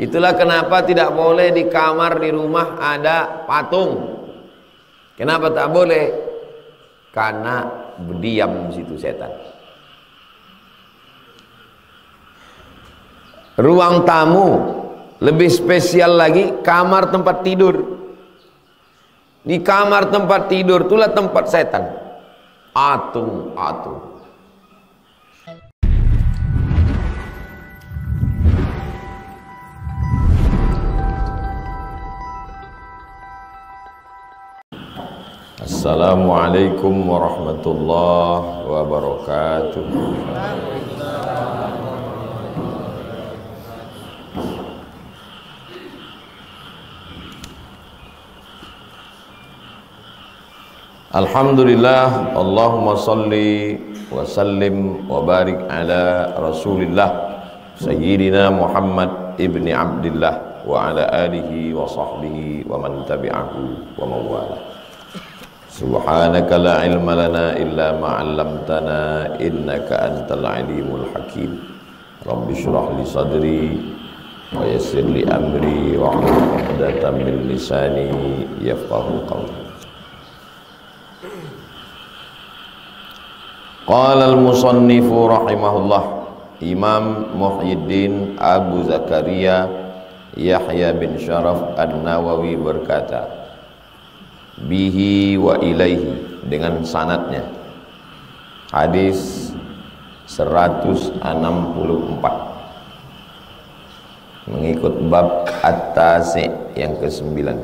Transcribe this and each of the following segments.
Itulah kenapa tidak boleh di kamar di rumah ada patung. Kenapa tak boleh? Karena berdiam di situ setan. Ruang tamu, lebih spesial lagi kamar tempat tidur. Di kamar tempat tidur itulah tempat setan. Atung. Assalamualaikum warahmatullahi wabarakatuh. Alhamdulillah, Allahumma salli wa sallim wa barik ala Rasulillah Sayyidina Muhammad ibni Abdillah wa ala alihi wa sahbihi wa man tabi'ahu wa mawala. Subhanaka la ilma lana illa ma 'allamtana innaka antal alimul hakim. Rabbi shrah li sadri wa yassir li amri wa hlul 'uqdatam min lisani yafqahu qawli. Qala al-musannifu rahimahullah, Imam Muhyiddin Abu Zakaria Yahya bin Syaraf An-Nawawi berkata, bihi wa ilaihi, dengan sanadnya, hadis 164 mengikut bab at-tasi yang ke-9.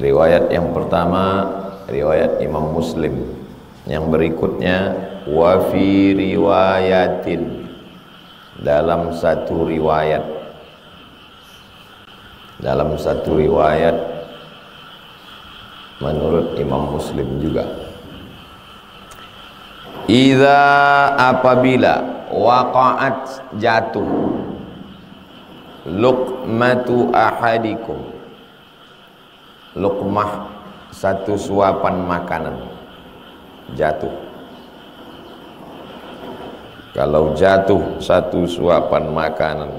Riwayat yang pertama riwayat Imam Muslim, yang berikutnya wa fi riwayatin, dalam satu riwayat menurut Imam Muslim juga. Idza, apabila waqa'at, jatuh, luqmatu ahadikum, luqmah, satu suapan makanan, jatuh. Kalau jatuh satu suapan makanan,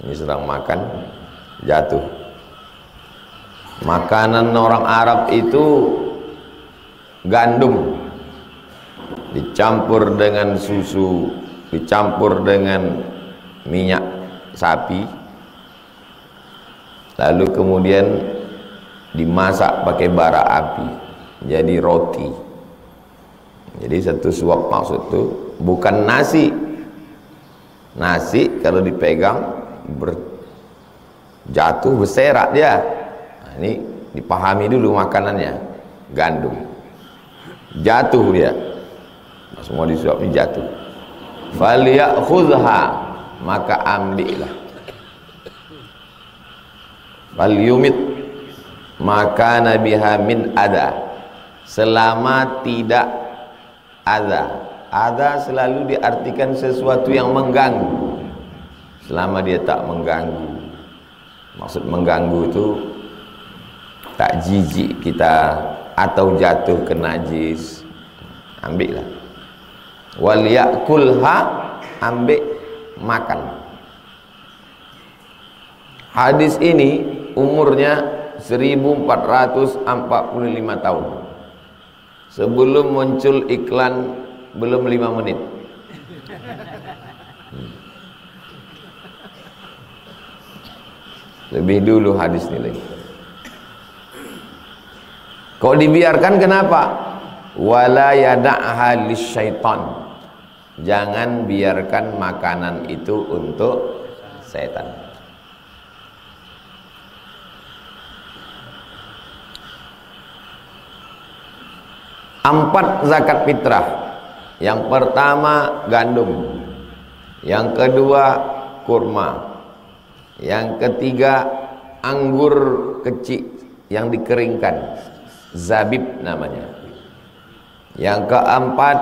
ini sedang makan, jatuh. Makanan orang Arab itu gandum dicampur dengan susu, dicampur dengan minyak sapi, lalu kemudian dimasak pakai bara api jadi roti. Jadi satu suap maksud itu bukan nasi. Nasi kalau dipegang jatuh, berserak dia. Nah, ini dipahami dulu makanannya, gandum. Jatuh dia, semua disuapin jatuh. Falyakhudha, maka ambillah. Falyumit, maka nabiha min ada, selama tidak ada. Ada selalu diartikan sesuatu yang mengganggu. Selama dia tak mengganggu, maksud mengganggu itu tak jijik kita atau jatuh ke najis, ambillah. Wal yakulha, ambil, makan. Hadis ini umurnya 1445 tahun. Sebelum muncul iklan, belum 5 menit. Lebih dulu hadis ini lagi. Kok dibiarkan, kenapa? Wala yada'ha lisyaitan, jangan biarkan makanan itu untuk setan. Empat zakat fitrah. Yang pertama gandum, yang kedua kurma, yang ketiga anggur kecil yang dikeringkan, zabib namanya. Yang keempat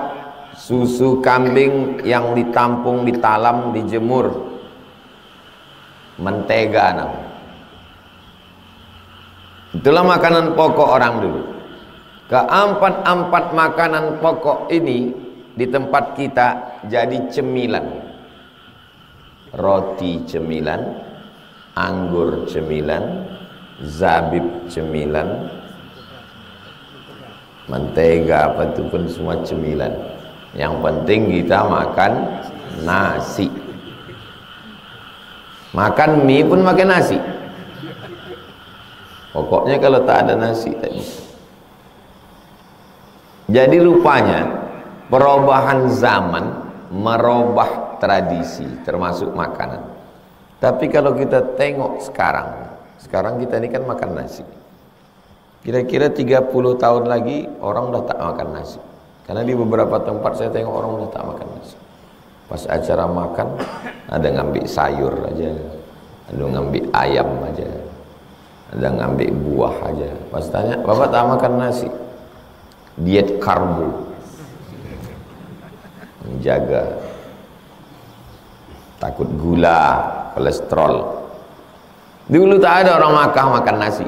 susu kambing yang ditampung, ditalam, dijemur, mentega namanya. Itulah makanan pokok orang dulu. Keempat makanan pokok ini di tempat kita jadi cemilan. roti cemilan, anggur cemilan, zabib cemilan, mentega apa itu pun semua cemilan. Yang penting kita makan nasi. Makan mie pun makan nasi. Pokoknya kalau tak ada nasi tak bisa. Jadi rupanya perubahan zaman merubah tradisi termasuk makanan. Tapi kalau kita tengok sekarang kita ini kan makan nasi. Kira-kira 30 tahun lagi orang udah tak makan nasi. Karena di beberapa tempat saya tengok orang udah tak makan nasi. Pas acara makan ada ngambil sayur aja, ada ngambil ayam aja, ada ngambil buah aja. Pas tanya, "Bapak tak makan nasi?" Diet karbo, menjaga, takut gula, kolesterol. Dulu tak ada orang Makkah makan nasi.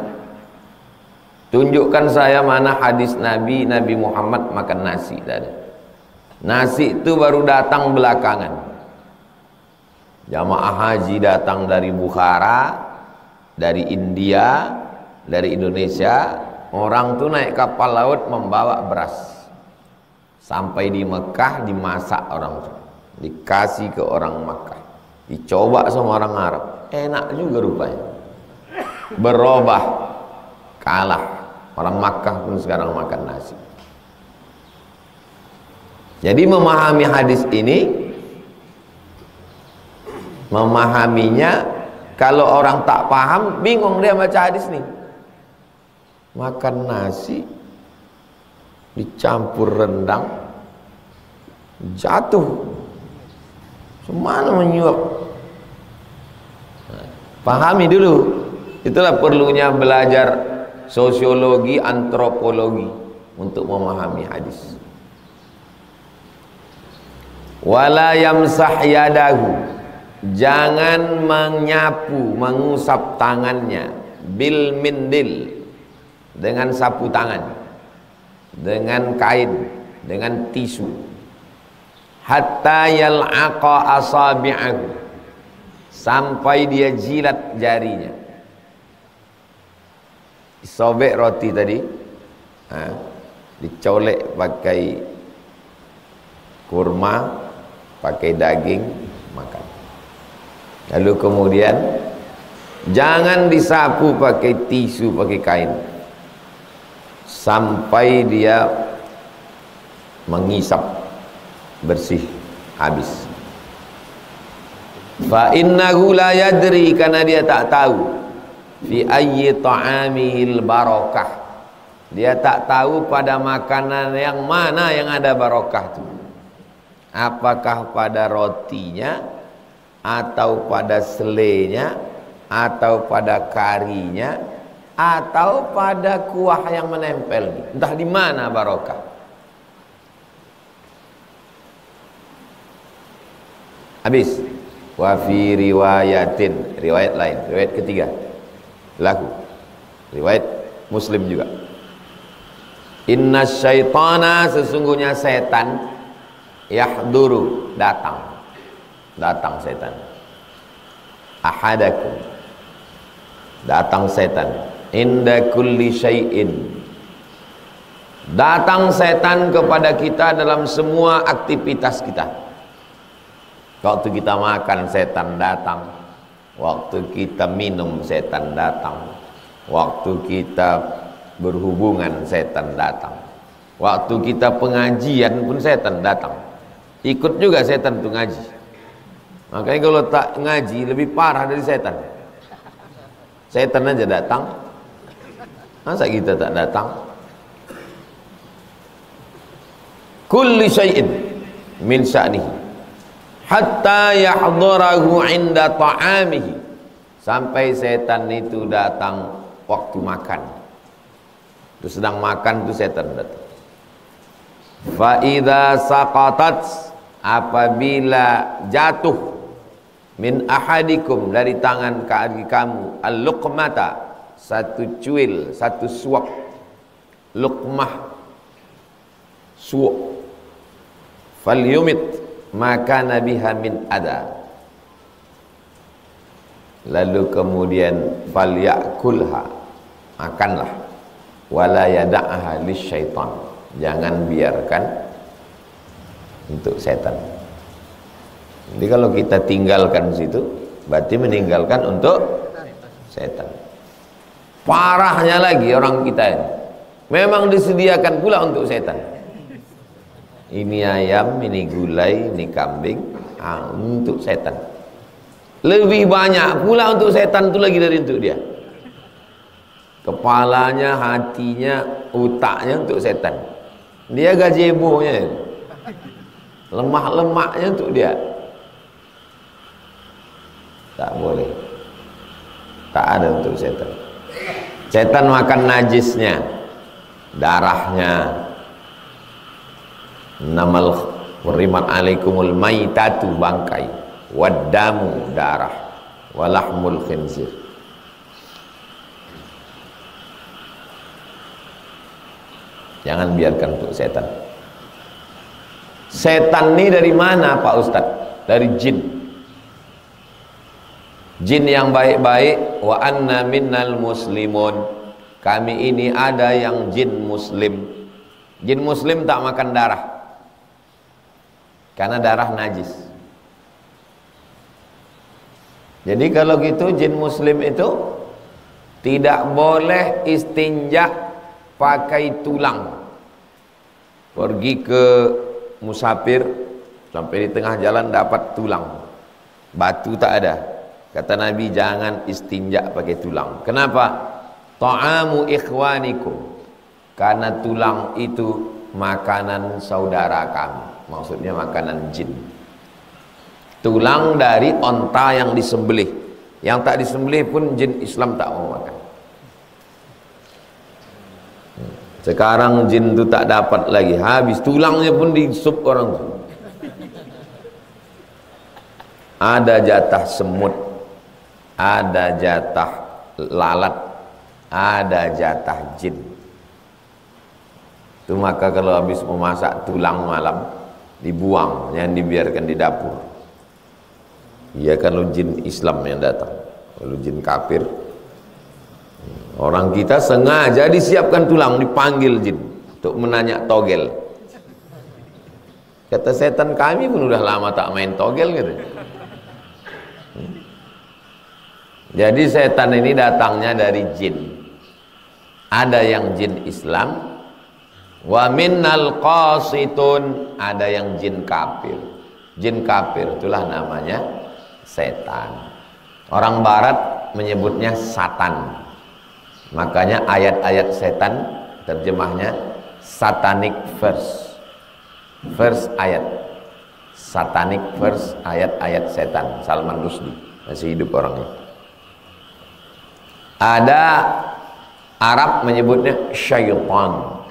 Tunjukkan saya mana hadis Nabi Muhammad makan nasi. Tak ada. Nasi itu baru datang belakangan. Jamaah haji datang dari Bukhara, dari India, dari Indonesia. Orang tuh naik kapal laut membawa beras. Sampai di Mekah dimasak orang tuh. Dikasih ke orang Makkah. Dicoba sama orang Arab. Enak juga rupanya. Berubah. Kalah. Orang Makkah pun sekarang makan nasi. Jadi memahami hadis ini, memahaminya, kalau orang tak paham, bingung dia baca hadis nih. Makan nasi dicampur rendang, jatuh. Semana menyuap. Nah, pahami dulu. Itulah perlunya belajar sosiologi, antropologi untuk memahami hadis. Wala yamsah yadahu, jangan menyapu, mengusap tangannya, bil mindil, dengan sapu tangan, dengan kain, dengan tisu, hatta yal'aqa asabi'ahu, sampai dia jilat jarinya. Disobek roti tadi, dicolek pakai kurma, pakai daging, makan. Lalu kemudian jangan disapu pakai tisu, pakai kain, sampai dia mengisap bersih, habis. Fa innahu la yadri, karena dia tak tahu, fi ayyi ta'amihil barakah, dia tak tahu pada makanan yang mana yang ada barokah itu. Apakah pada rotinya, atau pada selenya, atau pada karinya, atau pada kuah yang menempel. Entah di mana barokah. Habis. Wa fi riwayatin, riwayat lain, riwayat ketiga, laku, riwayat Muslim juga. Inna syaitana, sesungguhnya setan, yahduru, datang setan, ahadakum, datang setan, inda kulli syai'in, datang setan kepada kita dalam semua aktivitas kita. Waktu kita makan, setan datang. Waktu kita minum, setan datang. Waktu kita berhubungan, setan datang. Waktu kita pengajian pun setan datang. Ikut juga setan itu ngaji. Makanya kalau tak ngaji lebih parah dari setan. Setan aja datang, masa kita tak datang? Kulli syai'in min sya'nihi hatta yahdurahu inda ta'amihi, sampai setan itu datang waktu makan. Itu sedang makan, itu setan datang. Fa idza saqatat, apabila jatuh, min ahadikum, dari tangan kamu, al-luqmata, satu cuil, satu suap, luqmah, suap, falyumit maka nabiha min ada, Lalu kemudian falyakulha, makanlah, wala yada'ha lisyaitan, jangan biarkan untuk setan. Jadi kalau kita tinggalkan situ, berarti meninggalkan untuk setan. Parahnya lagi orang kita ini, memang disediakan pula untuk setan. Ini ayam, ini gulai, ini kambing, untuk setan. Lebih banyak pula untuk setan itu lagi dari untuk dia. Kepalanya, hatinya, otaknya untuk setan. Dia gazebo-nya, lemak-lemaknya untuk dia. Tak boleh, tak ada untuk setan. Setan makan najisnya, darahnya. Namal hurrimat alaikumul maitatu, bangkai, waddamu, darah, walahmul khinzir. Jangan biarkan untuk setan. Setan ini dari mana Pak Ustadz? Dari jin. Jin yang baik-baik. Wa anna minnal muslimun, kami ini ada yang jin muslim. Jin muslim tak makan darah, karena darah najis. Jadi kalau gitu jin muslim itu tidak boleh istinja pakai tulang. Pergi ke musafir, sampai di tengah jalan dapat tulang, batu tak ada, kata Nabi jangan istinja pakai tulang. Kenapa? Ta'amu ikhwanikum, karena tulang itu makanan saudara kami, maksudnya makanan jin. Tulang dari onta yang disembelih, yang tak disembelih pun jin Islam tak mau makan. Sekarang jin itu tak dapat lagi, habis tulangnya pun disup orang tu. Ada jatah semut, ada jatah lalat, ada jatah jin. Itu maka kalau habis memasak tulang malam dibuang, jangan dibiarkan di dapur. Iya, kalau jin Islam yang datang. Kalau jin kafir, orang kita sengaja disiapkan tulang, dipanggil jin untuk menanya togel. Kata setan, kami pun udah lama tak main togel gitu. Jadi setan ini datangnya dari jin. Ada yang jin Islam, wa minnal qasitun, ada yang jin kafir. Jin kafir itulah namanya setan. Orang barat menyebutnya satan. Makanya ayat-ayat setan terjemahnya satanic verse. Verse ayat. Satanic verse, ayat-ayat setan. Salman Rushdie, masih hidup orangnya. Ada Arab menyebutnya syaitan.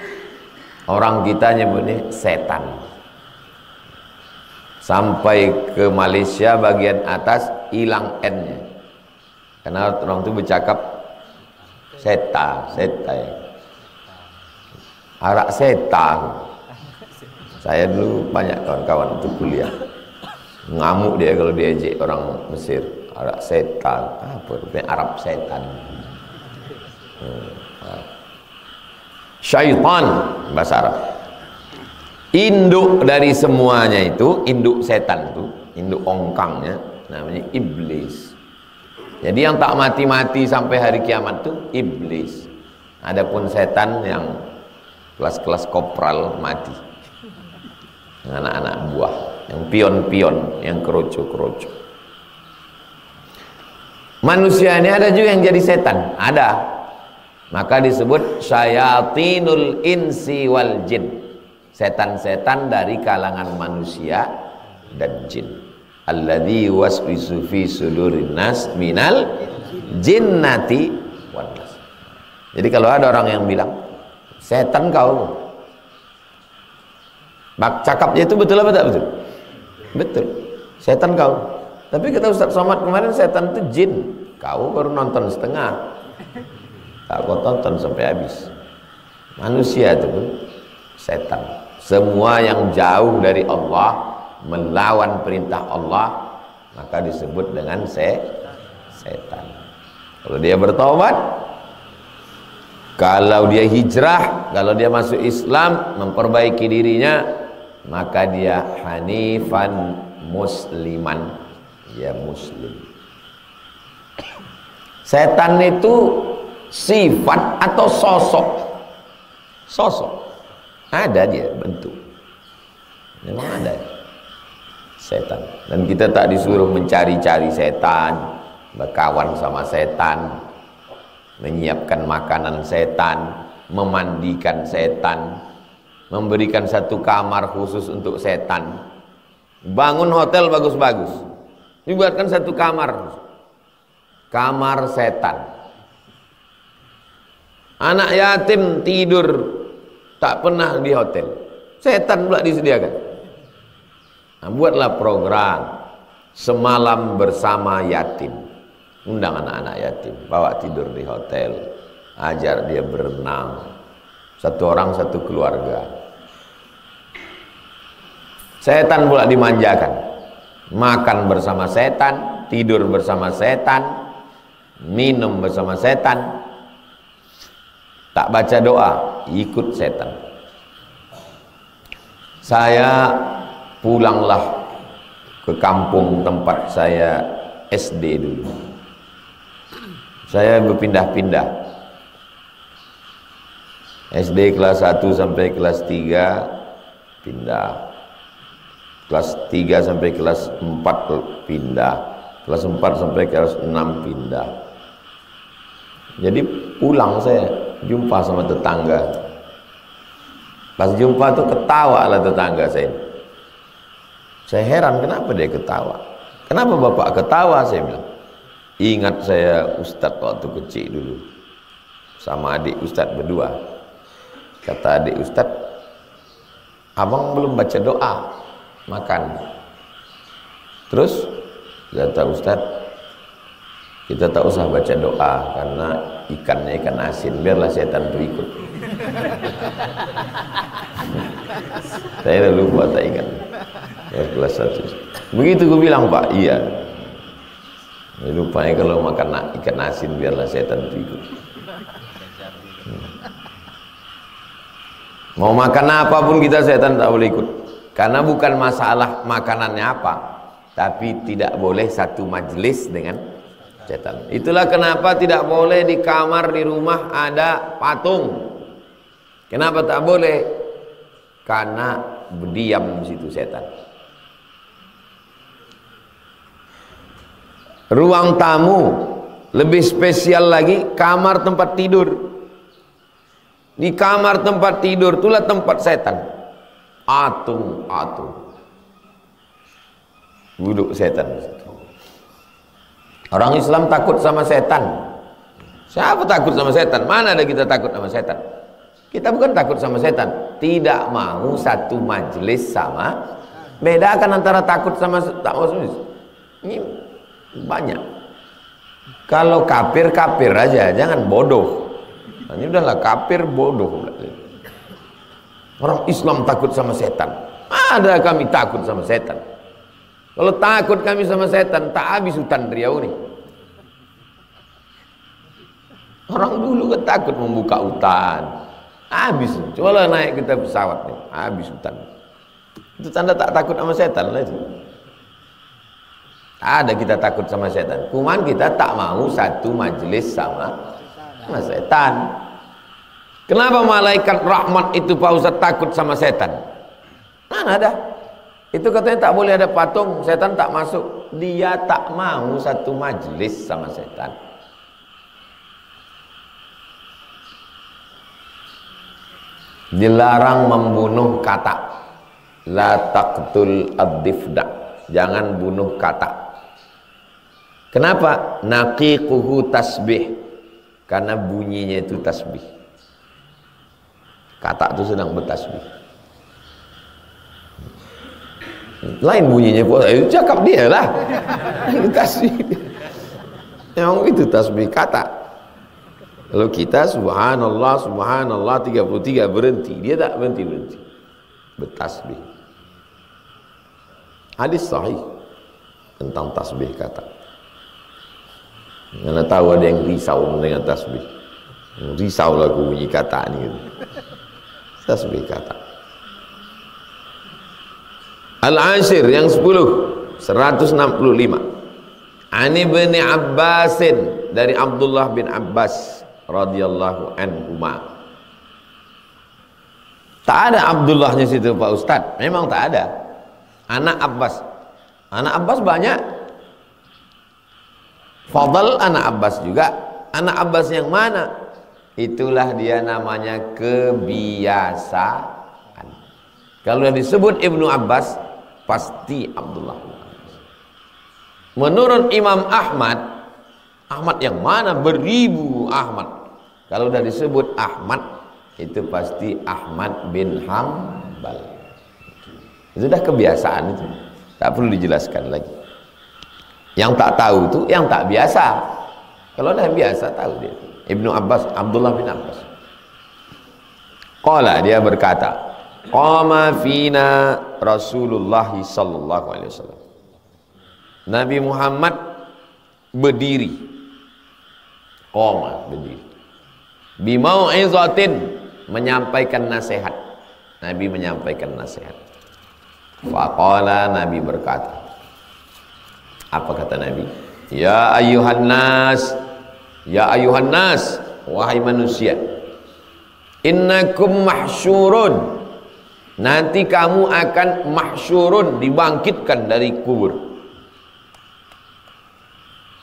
Orang kita nyebutnya setan. Sampai ke Malaysia bagian atas hilang N-nya. Karena orang itu bercakap seta, seta ya. Arak seta. Saya dulu banyak kawan-kawan itu kuliah. Ngamuk dia kalau diejek orang Mesir. Arak seta, apa rupanya Arab setan. Syaitan bahasa Arab. Induk dari semuanya itu, induk setan itu, induk ongkangnya namanya iblis. Jadi yang tak mati-mati sampai hari kiamat itu iblis. Adapun setan yang kelas-kelas kopral mati, anak-anak buah, yang pion-pion, yang keroco-keroco. Manusia ini ada juga yang jadi setan, ada. Maka disebut syayatinul insi wal jin, setan-setan dari kalangan manusia dan jin. Alladzi waswisu fi sudurin nas minal jinnati wan nas. Jadi kalau ada orang yang bilang setan kau, cakapnya itu betul apa tak betul? Betul, setan kau. Tapi kata Ustaz Somad kemarin setan itu jin. Kau baru nonton setengah, tak kau tonton sampai habis. Manusia itu pun setan. Semua yang jauh dari Allah, melawan perintah Allah, maka disebut dengan setan. Kalau dia bertobat, kalau dia hijrah, kalau dia masuk Islam, memperbaiki dirinya, maka dia hanifan musliman, dia muslim. Setan itu sifat atau sosok? Sosok. Ada dia bentuk. Memang ada setan. Dan kita tak disuruh mencari-cari setan, berkawan sama setan, menyiapkan makanan setan, memandikan setan, memberikan satu kamar khusus untuk setan, bangun hotel bagus-bagus, dibuatkan satu kamar, kamar setan. Anak yatim tidur tak pernah di hotel, setan pula disediakan. Nah, buatlah program semalam bersama yatim, undang anak-anak yatim, bawa tidur di hotel, ajar dia berenang, satu orang satu keluarga. Setan pula dimanjakan, makan bersama setan, tidur bersama setan, minum bersama setan. Tak baca doa, ikut setan. Saya pulanglah ke kampung tempat saya SD dulu. Saya berpindah-pindah. SD kelas 1 sampai kelas 3 pindah. Kelas 3 sampai kelas 4 pindah. Kelas 4 sampai kelas 6 pindah. Jadi pulang saya jumpa sama tetangga. Pas jumpa tuh ketawa lah tetangga saya. Saya heran kenapa dia ketawa. Kenapa bapak ketawa, saya bilang. Ingat saya Ustadz waktu kecil dulu. Sama adik Ustadz berdua. Kata adik Ustadz, abang belum baca doa, makan. Terus kata Ustadz, kita tak usah baca doa karena ikannya ikan asin, biarlah setan berikut. Saya dah lupa tak ingat. Ya, kelas 1. Begitu gue bilang, Pak, iya. Ya, lupanya kalau makan ikan asin biarlah setan berikut. Mau makan apapun kita, setan tak boleh ikut. Karena bukan masalah makanannya apa, tapi tidak boleh satu majelis dengan setan. Itulah kenapa tidak boleh di kamar di rumah ada patung. Kenapa tak boleh? Karena berdiam di situ setan. Ruang tamu, lebih spesial lagi kamar tempat tidur. Di kamar tempat tidur itulah tempat setan. Atung-atung. Duduk setan di situ. Orang Islam takut sama setan. Siapa takut sama setan? Mana ada kita takut sama setan? Kita bukan takut sama setan, tidak mau satu majelis sama. Bedakan antara takut sama tak mau. Ini banyak. Kalau kafir kafir aja, jangan bodoh. Ini udahlah kafir bodoh. Orang Islam takut sama setan. Ada kami takut sama setan. Kalau takut kami sama setan, tak habis hutan Riau nih. Orang dulu kan takut membuka hutan, habis. Coba naik kita pesawat nih, habis hutan. Itu tanda tak takut sama setan lah itu. Ada kita takut sama setan, cuman kita tak mau satu majelis sama setan. Kenapa malaikat rahmat itu Pak Ustaz takut sama setan? Mana ada? Itu katanya tak boleh ada patung, setan tak masuk. Dia tak mau satu majelis sama setan. Dilarang membunuh katak. La taqtul ad-difda. Jangan bunuh katak. Kenapa? Naqiquhu tasbih. Karena bunyinya itu tasbih. Katak itu sedang bertasbih. Lain bunyinya itu cakap dia lah. Tasbih. Memang itu tasbih katak. Kalau kita subhanallah subhanallah 33 berhenti, dia tak berhenti bertasbih. Hadis sahih tentang tasbih kata. Mana tahu ada yang risau mendengar tasbih. Risau lah aku bunyi kata ni gitu. Tasbih kata. Al-Ashir yang 10 165. Ani bin Abbasin, dari Abdullah bin Abbas radhiyallahu anhuma. Tak ada Abdullahnya situ Pak Ustaz. Memang tak ada. Anak Abbas. Anak Abbas banyak. Fadl anak Abbas juga. Anak Abbas yang mana? Itulah dia namanya kebiasaan. Kalau disebut Ibnu Abbas, pasti Abdullah. Menurut Imam Ahmad, Ahmad yang mana? Beribu Ahmad. Kalau sudah disebut Ahmad, itu pasti Ahmad bin Hanbal. Itu sudah kebiasaan itu. Tak perlu dijelaskan lagi. Yang tak tahu itu yang tak biasa. Kalau dah biasa tahu dia. Ibnu Abbas, Abdullah bin Abbas. Qala, dia berkata, qama fina Rasulullah sallallahu alaihi wasallam. Nabi Muhammad berdiri. Qama, berdiri. Bimau'izatin, menyampaikan nasihat. Nabi menyampaikan nasihat. Faqala, Nabi berkata. Apa kata Nabi? Ya ayuhan nas, ya ayuhan nas, wahai manusia, innakum mahsyurun, nanti kamu akan mahsyurun, dibangkitkan dari kubur.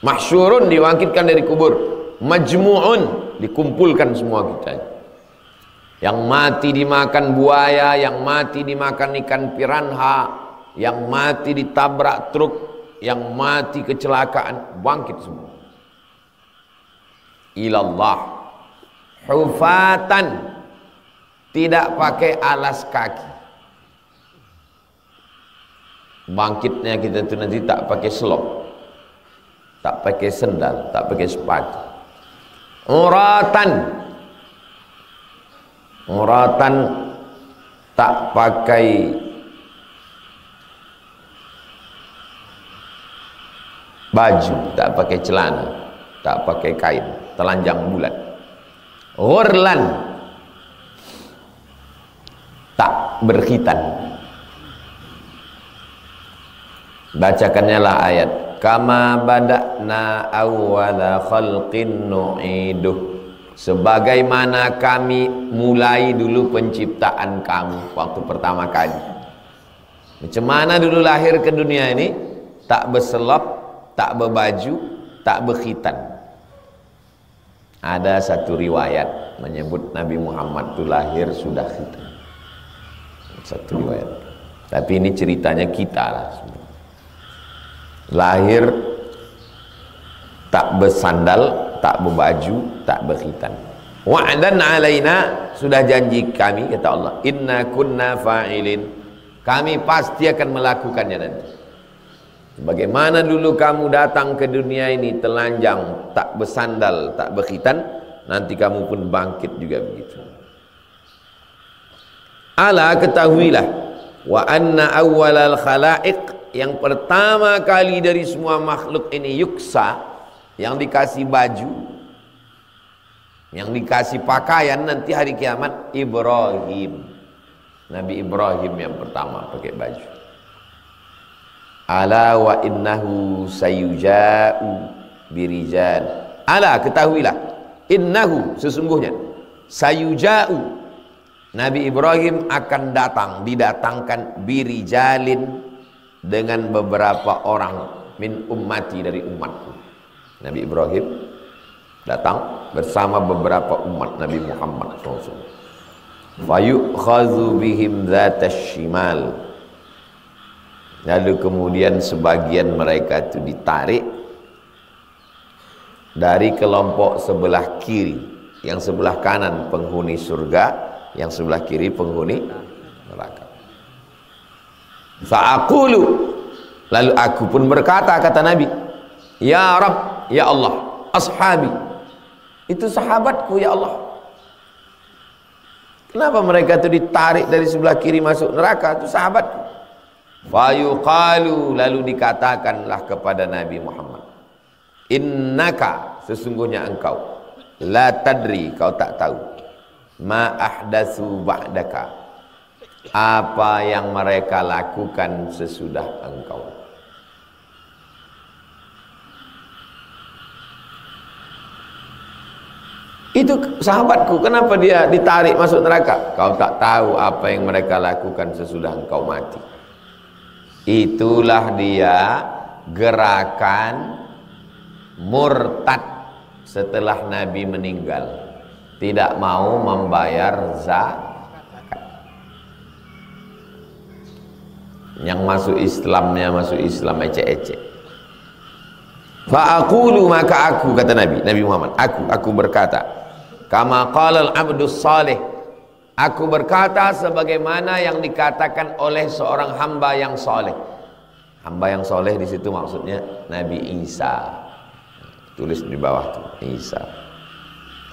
Mahsyurun, dibangkitkan dari kubur. Majmu'un, dikumpulkan semua kita. Yang mati dimakan buaya, yang mati dimakan ikan piranha, yang mati ditabrak truk, yang mati kecelakaan, bangkit semua. Ilallah hufatan, tidak pakai alas kaki. Bangkitnya kita itu nanti tak pakai selop, tak pakai sendal, tak pakai sepatu. Uratan, uratan, tak pakai baju, tak pakai celana, tak pakai kain, telanjang bulat. Ghurlan, tak berkhitan. Bacakannya lah ayat, kama bada'na awwala khalqin nu'iduh, sebagaimana kami mulai dulu penciptaan kamu waktu pertama kali. Macam mana dulu lahir ke dunia ini? Tak berselop, tak berbaju, tak berkhitan. Ada satu riwayat menyebut Nabi Muhammad itu lahir sudah khitan. Satu riwayat. Tapi ini ceritanya kita lah. Lahir tak bersandal, tak berbaju, tak berkhitan. Wa'dan alaina, sudah janji kami, kata Allah, inna kunna fa'ilin, kami pasti akan melakukannya nanti. Bagaimana dulu kamu datang ke dunia ini telanjang, tak bersandal, tak berkhitan, nanti kamu pun bangkit juga begitu. Ala, ketahuilah, wa anna awwalal khalaiq, yang pertama kali dari semua makhluk ini, yuksa, yang dikasih baju, yang dikasih pakaian nanti hari kiamat, Ibrahim. Nabi Ibrahim yang pertama pakai baju. Ala wa innahu sayuja'u birijal. Ala, ketahuilah, innahu, sesungguhnya, sayuja'u, Nabi Ibrahim akan datang, didatangkan, birijalin, dengan beberapa orang, min ummati, dari umatku. Nabi Ibrahim datang bersama beberapa umat Nabi Muhammad SAW. Fayukhadhu bihim dhatas shimal, lalu kemudian sebagian mereka itu ditarik dari kelompok sebelah kiri, yang sebelah kanan penghuni surga, yang sebelah kiri penghuni neraka. Fa'aqulu, lalu aku pun berkata, kata Nabi, ya Rabb, ya Allah, ashabi, itu sahabatku ya Allah. Kenapa mereka itu ditarik dari sebelah kiri masuk neraka? Itu sahabatku. Fayuqalu, lalu dikatakanlah kepada Nabi Muhammad, innaka sesungguhnya engkau la tadri kau tak tahu ma ahdatsu ba'daka apa yang mereka lakukan sesudah engkau. Itu sahabatku, kenapa dia ditarik masuk neraka? Kau tak tahu apa yang mereka lakukan sesudah engkau mati. Itulah dia gerakan murtad setelah Nabi meninggal, tidak mau membayar zakat. Yang masuk Islamnya masuk Islam ecek-ecek. Fa'aqulu maka aku, kata Nabi Muhammad, aku berkata, kama qala al-abdus salih, aku berkata sebagaimana yang dikatakan oleh seorang hamba yang soleh. Hamba yang soleh di situ maksudnya Nabi Isa. Tulis di bawah tuh, Isa.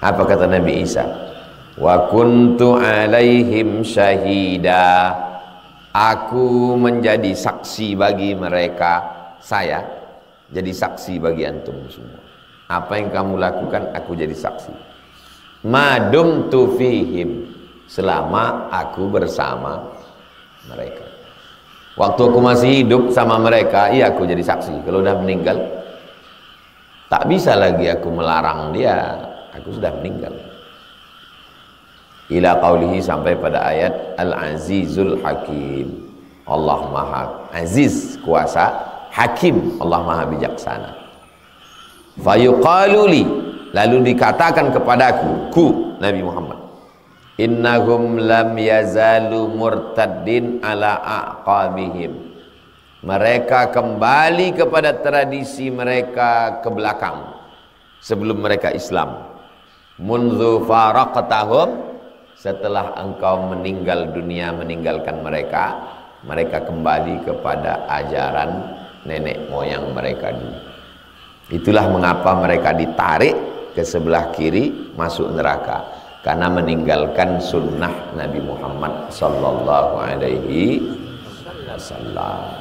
Apa kata Nabi Isa? Wa kuntu alaihim syahida. Aku menjadi saksi bagi mereka, saya jadi saksi bagi antum semua. Apa yang kamu lakukan, aku jadi saksi. Madumtu fihim, selama aku bersama mereka. Waktu aku masih hidup sama mereka, iya aku jadi saksi. Kalau udah meninggal, tak bisa lagi aku melarang dia. Aku sudah meninggal. Ila qaulihi, sampai pada ayat Al-Azizul Hakim. Allah Maha Aziz, kuasa, Hakim, Allah Maha bijaksana. Fayuqaluli, lalu dikatakan kepadaku, Nabi Muhammad, innahum lam yazalu murtaddin ala aqabihim. Mereka kembali kepada tradisi mereka ke belakang sebelum mereka Islam. Munzu faraqtahum, setelah engkau meninggal dunia, meninggalkan mereka, mereka kembali kepada ajaran nenek moyang mereka dulu. Itulah mengapa mereka ditarik ke sebelah kiri masuk neraka, karena meninggalkan sunnah Nabi Muhammad sallallahu alaihi wasallam.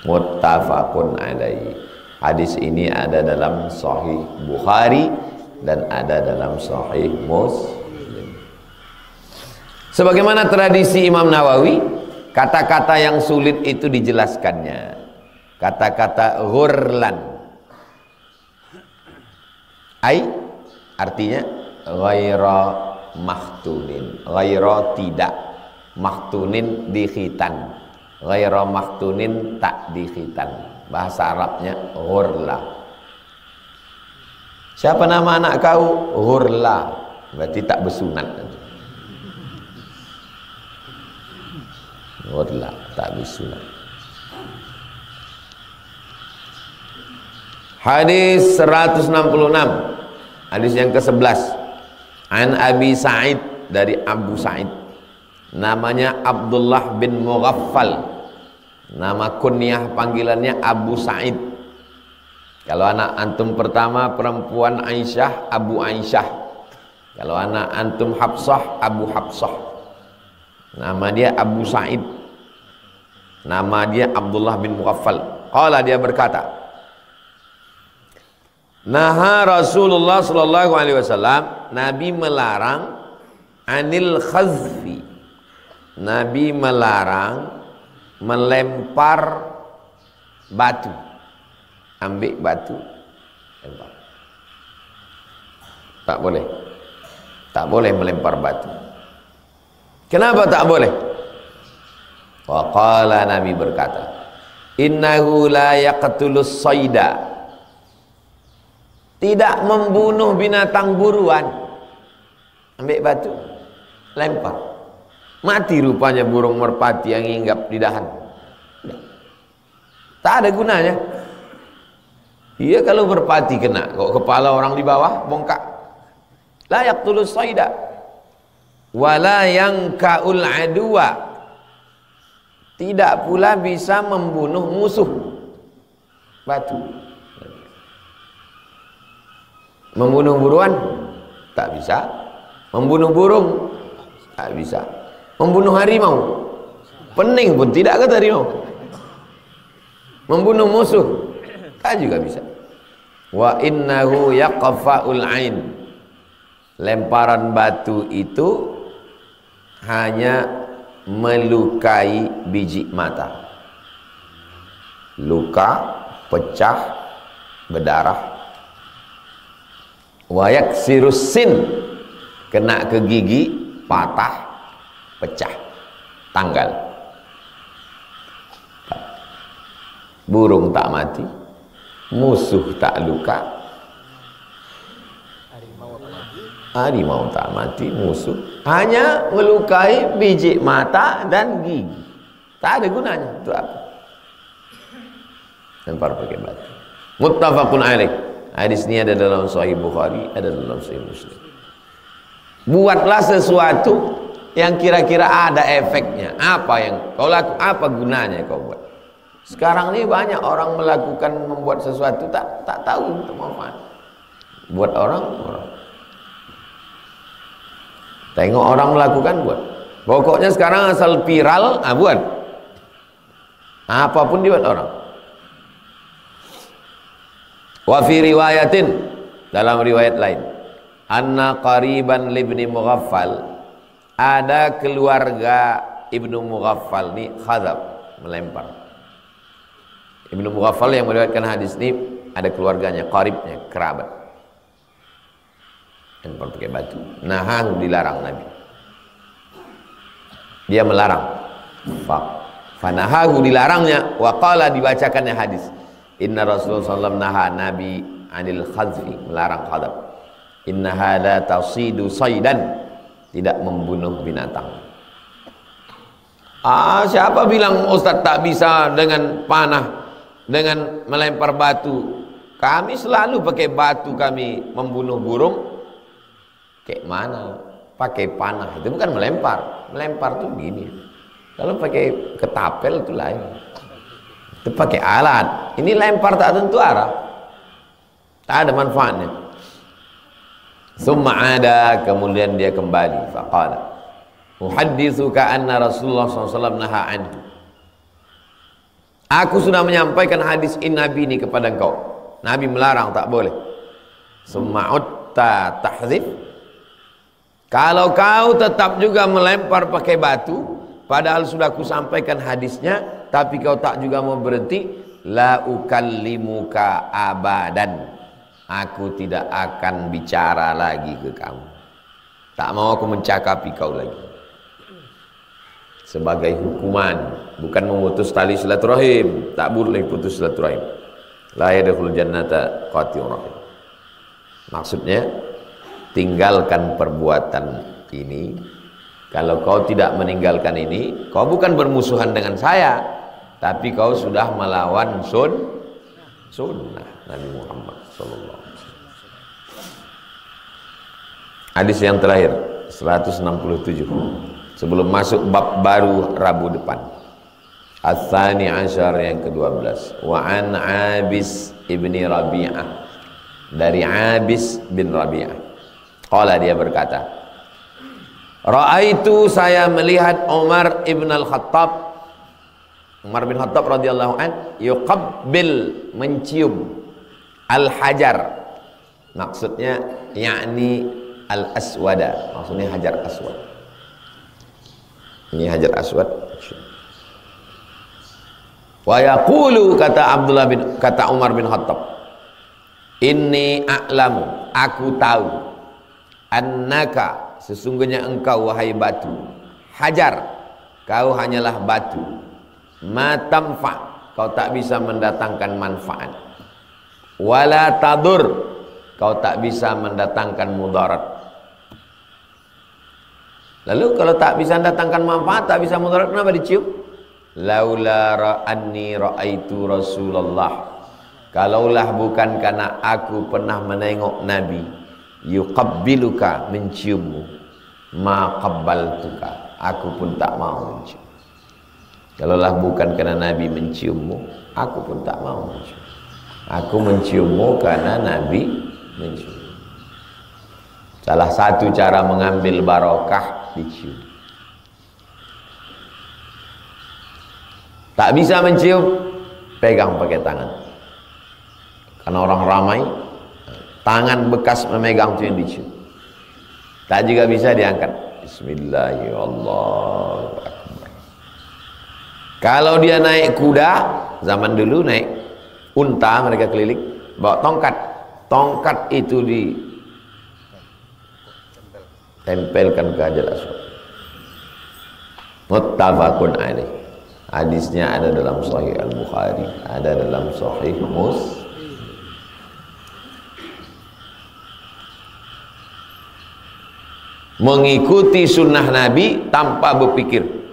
Muttafaqun alaihi. Hadis ini ada dalam Sahih Bukhari dan ada dalam Sahih Muslim. Sebagaimana tradisi Imam Nawawi, kata-kata yang sulit itu dijelaskannya. Kata-kata ghurlan, artinya ghaira mahtunin, ghaira tidak, mahtunin dikhitan, ghaira mahtunin tak dikhitan. Bahasa Arabnya ghurla. Siapa nama anak kau? Ghurla, berarti tak bersunat. Ghurla, tak bersunat. Hadis 166, hadis yang ke-11. An Abi Sa'id, dari Abu Sa'id, namanya Abdullah bin Mughaffal, nama kunyah panggilannya Abu Sa'id. Kalau anak antum pertama perempuan Aisyah, Abu Aisyah. Kalau anak antum Hafsah, Abu Hafsah. Nama dia Abu Sa'id, nama dia Abdullah bin Mughaffal. Qala, dia berkata, naha Rasulullah sallallahu alaihi wasallam, Nabi melarang anil khazfi, Nabi melarang melempar batu. Ambil batu, lempar. Tak boleh. Tak boleh melempar batu. Kenapa tak boleh? Wa qala, Nabi berkata, innahu la yaqtulus sayda, tidak membunuh binatang buruan. Ambil batu, lempar, mati rupanya burung merpati yang hinggap di dahan. Tak ada gunanya. Iya, kalau merpati kena, kok kepala orang di bawah bongkak. La yaqtulus sayda wala yankaul aduwa, tidak pula bisa membunuh musuh. Batu. Membunuh buruan tak bisa. Membunuh burung tak bisa. Membunuh harimau, pening pun tidak kata harimau. Membunuh musuh tak juga bisa. Wa innahu yaqfa'ul ain. Lemparan batu itu hanya melukai biji mata. Luka, pecah, berdarah. Wa yaksirus sin, kena ke gigi, patah, pecah, tanggal. Burung tak mati, musuh tak luka, harimau tak mati, musuh hanya melukai biji mata dan gigi. Tak ada gunanya. Itu apa? Lempar pakai batu. Muttafaqun alaih. Hadis ini ada dalam Sahih Bukhari, ada dalam Sahih Muslim. Buatlah sesuatu yang kira-kira ada efeknya. Apa yang kau lakukan? Apa gunanya kau buat? Sekarang ini banyak orang melakukan, membuat sesuatu tak tahu untuk manfaat. Buat orang. Tengok orang melakukan, buat. Pokoknya sekarang asal viral, buat. Apapun dibuat orang. Wa fi riwayatin, dalam riwayat lain, anna qariban libni Mughaffal, ada keluarga Ibnu Mughaffal ni khadab, melempar. Ibnu Mughaffal yang meriwayatkan hadis ini ada keluarganya, qaribnya, kerabat. Lempar pakai batu. Nahan, dilarang Nabi. Dia melarang. Fanahahu, dilarangnya. Wa qala, dibacakannya hadis. Inna Rasulullah SAW naha, Nabi anil khadfi, melarang khadab. Innaha la tasidu saydan, tidak membunuh binatang. Siapa bilang Ustaz tak bisa dengan panah, dengan melempar batu? Kami selalu pakai batu, kami membunuh burung. Kayak mana? Pakai panah, itu bukan melempar. Melempar tuh gini. Kalau pakai ketapel itu lain. Itu pakai alat. Ini lempar tak tentu arah. Tak ada manfaatnya. Summa ada, kemudian dia kembali. Faqala, uhadditsuka anna Rasulullah SAW naha anhu. Aku sudah menyampaikan hadis ini Nabi ini kepada engkau. Nabi melarang, tak boleh. Summa utta tahzif. Kalau kau tetap juga melempar pakai batu, padahal sudah aku sampaikan hadisnya, tapi kau tak juga mau berhenti, la ukallimuka abadan, aku tidak akan bicara lagi ke kamu, tak mau aku mencakapi kau lagi. Sebagai hukuman, bukan memutus tali silaturahim, tak boleh putus silaturahim. La yadkhulul jannata qati'ur rahim. Maksudnya, tinggalkan perbuatan ini. Kalau kau tidak meninggalkan ini, kau bukan bermusuhan dengan saya, tapi kau sudah melawan sunnah Nabi Muhammad sallallahu alaihi wasallam. Hadis yang terakhir 167, sebelum masuk bab baru Rabu depan. Ats-tsani asyar, yang ke-12. Wa an Abis ibni Rabi'ah, dari Abis bin Rabi'ah. Qala, dia berkata, Ra'aitu, saya melihat Umar ibn al-Khattab, Umar bin Khattab radhiyallahu an, yuqabbil, mencium, al-hajar, maksudnya yakni al-aswada, maksudnya hajar aswad. Ini hajar aswad. Wa yaqulu, kata Umar bin Khattab, inni a'lamu, aku tahu, annaka, sesungguhnya engkau wahai batu, hajar, kau hanyalah batu, matamfa, kau tak bisa mendatangkan manfaat, wala tadur, kau tak bisa mendatangkan mudarat. Lalu kalau tak bisa mendatangkan manfaat, tak bisa mudarat, kenapa dicium? Laula ra'anni ra'aitu Rasulullah, kalaulah bukan karena aku pernah menengok Nabi, yuqabbiluka, menciummu, ma qabbaltuka, aku pun tak mau mencium. Kalaulah bukan karena Nabi menciummu, aku pun tak mau mencium. Aku menciummu karena Nabi mencium. Salah satu cara mengambil barokah, dicium. Tak bisa mencium, pegang pakai tangan. Karena orang ramai, tangan bekas memegang itu yang dicium. Tak juga bisa diangkat. Bismillahirrahmanirrahim. Kalau dia naik kuda, zaman dulu naik unta, mereka keliling bawa tongkat. Tongkat itu ditempelkan ke Hajar Aswad. Muttafaqun alaih. Hadisnya ada dalam Sahih Al-Bukhari, ada dalam Sahih Muslim. Mengikuti sunnah Nabi tanpa berpikir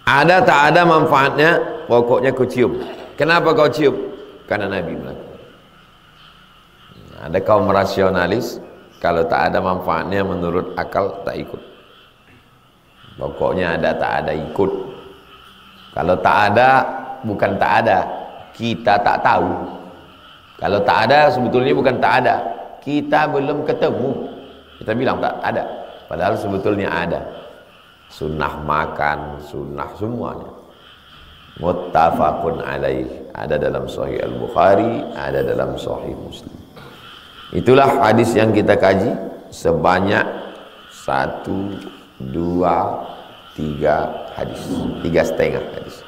ada tak ada manfaatnya, pokoknya kau cium. Kenapa kau cium? Karena Nabi melakukan. Ada kaum rasionalis, kalau tak ada manfaatnya menurut akal tak ikut. Pokoknya ada tak ada ikut. Kalau tak ada, bukan tak ada, kita tak tahu. Kalau tak ada sebetulnya bukan tak ada, kita belum ketemu. Kita bilang tak ada, padahal sebetulnya ada. Sunnah makan, sunnah semuanya. Muttafaqun alaih. Ada dalam Sahih Al-Bukhari, ada dalam Sahih Muslim. Itulah hadis yang kita kaji sebanyak 1, 2, 3 hadis, 3,5 hadis.